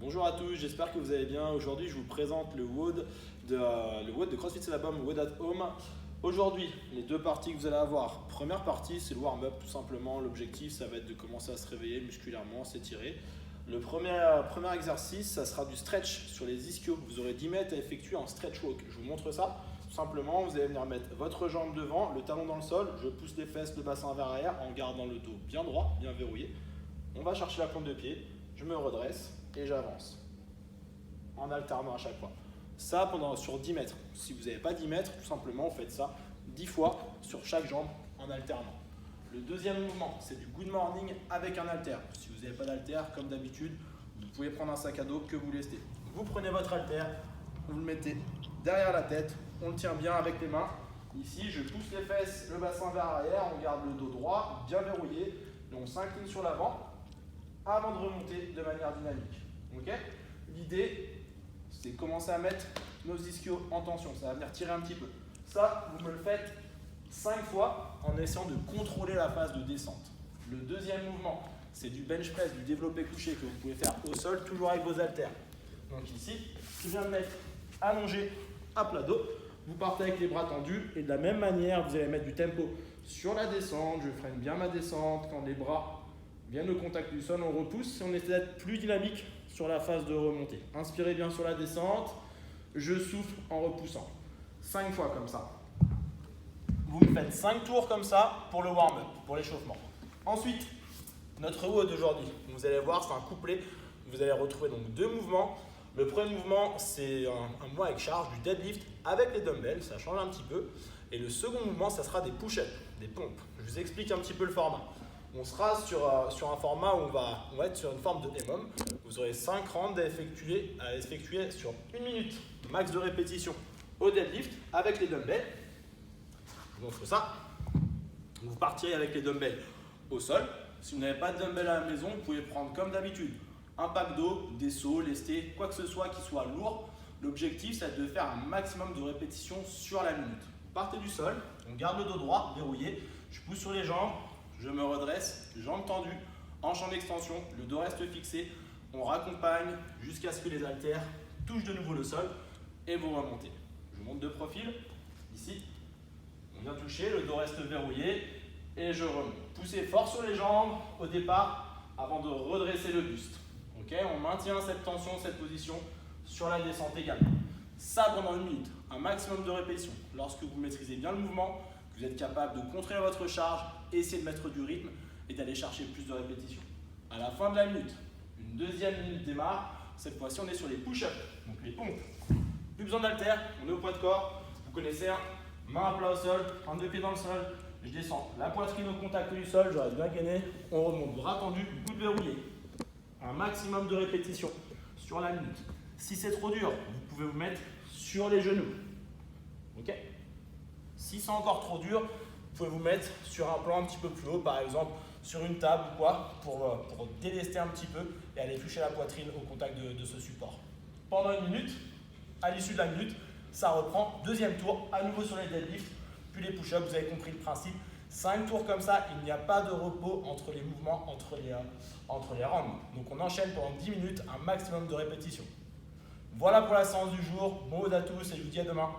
Bonjour à tous, j'espère que vous allez bien. Aujourd'hui, je vous présente le WOD de CrossFit Syllabum, WOD at Home. Aujourd'hui, les deux parties que vous allez avoir. Première partie, c'est le warm-up, tout simplement. L'objectif, ça va être de commencer à se réveiller musculairement, s'étirer. Le premier exercice, ça sera du stretch sur les ischios. Vous aurez 10 mètres à effectuer en stretch walk. Je vous montre ça. Tout simplement, vous allez venir mettre votre jambe devant, le talon dans le sol. Je pousse les fesses, le bassin vers l'arrière en gardant le dos bien droit, bien verrouillé. On va chercher la plante de pied. Je me redresse et j'avance en alternant à chaque fois. Ça sur 10 mètres. Si vous n'avez pas 10 mètres, tout simplement, vous faites ça 10 fois sur chaque jambe en alternant. Le deuxième mouvement, c'est du good morning avec un haltère. Si vous n'avez pas d'haltère, comme d'habitude, vous pouvez prendre un sac à dos que vous laissez. Vous prenez votre haltère, vous le mettez derrière la tête, on le tient bien avec les mains. Ici, je pousse les fesses, le bassin vers l'arrière, on garde le dos droit, bien verrouillé, et on s'incline sur l'avant avant de remonter de manière dynamique. Okay. L'idée, c'est de commencer à mettre nos ischios en tension. Ça va venir tirer un petit peu. Ça, vous me le faites 5 fois en essayant de contrôler la phase de descente. Le deuxième mouvement, c'est du bench press, du développé couché que vous pouvez faire au sol, toujours avec vos haltères. Donc ici, je viens de mettre allongé à plat dos. Vous partez avec les bras tendus et de la même manière, vous allez mettre du tempo sur la descente. Je freine bien ma descente quand les bras viennent au contact du sol, on repousse et on essaie d'être plus dynamique sur la phase de remontée. Inspirez bien sur la descente, je souffle en repoussant. 5 fois comme ça. Vous me faites 5 tours comme ça pour le warm-up, pour l'échauffement. Ensuite, notre WOD d'aujourd'hui, vous allez voir, c'est un couplet. Vous allez retrouver donc 2 mouvements. Le premier mouvement, c'est un mouvement avec charge, du deadlift avec les dumbbells, ça change un petit peu. Et le second mouvement, ça sera des push-ups, des pompes. Je vous explique un petit peu le format. On sera sur un format où on va être sur une forme de EMOM. Vous aurez 5 rounds à effectuer sur 1 minute, max de répétition au deadlift avec les dumbbells. Je vous montre ça. Vous partirez avec les dumbbells au sol. Si vous n'avez pas de dumbbells à la maison, vous pouvez prendre comme d'habitude un pack d'eau, des seaux, lestés, quoi que ce soit qui soit lourd. L'objectif, c'est de faire un maximum de répétitions sur la minute. Vous partez du sol, on garde le dos droit, verrouillé. Je pousse sur les jambes. Je me redresse, jambes tendues, hanches en extension, le dos reste fixé. On raccompagne jusqu'à ce que les haltères touchent de nouveau le sol et vous remontez. Je monte de profil, ici. On vient toucher, le dos reste verrouillé et je remonte. Poussez fort sur les jambes au départ avant de redresser le buste. Okay, on maintient cette tension, cette position sur la descente également. Ça pendant 1 minute, un maximum de répétitions. Lorsque vous maîtrisez bien le mouvement, vous êtes capable de contrôler votre charge, essayer de mettre du rythme et d'aller chercher plus de répétitions. À la fin de la minute, une deuxième minute démarre. Cette fois-ci, on est sur les push-ups, donc les pompes. Plus besoin d'haltère, on est au poids de corps. Vous connaissez, main à plat au sol, un deux pieds dans le sol. Je descends la poitrine au contact du sol, je reste bien gainé. On remonte, bras tendus, coude verrouillé. Un maximum de répétitions sur la minute. Si c'est trop dur, vous pouvez vous mettre sur les genoux. Ok ? Si c'est encore trop dur, vous pouvez vous mettre sur un plan un petit peu plus haut, par exemple sur une table ou quoi, pour délester un petit peu et aller toucher la poitrine au contact de ce support. Pendant 1 minute, à l'issue de la minute, ça reprend. Deuxième tour, à nouveau sur les deadlifts, puis les push-ups, vous avez compris le principe. 5 tours comme ça, il n'y a pas de repos entre les mouvements, entre les rounds. Donc on enchaîne pendant 10 minutes, un maximum de répétitions. Voilà pour la séance du jour. Bon WOD à tous et je vous dis à demain.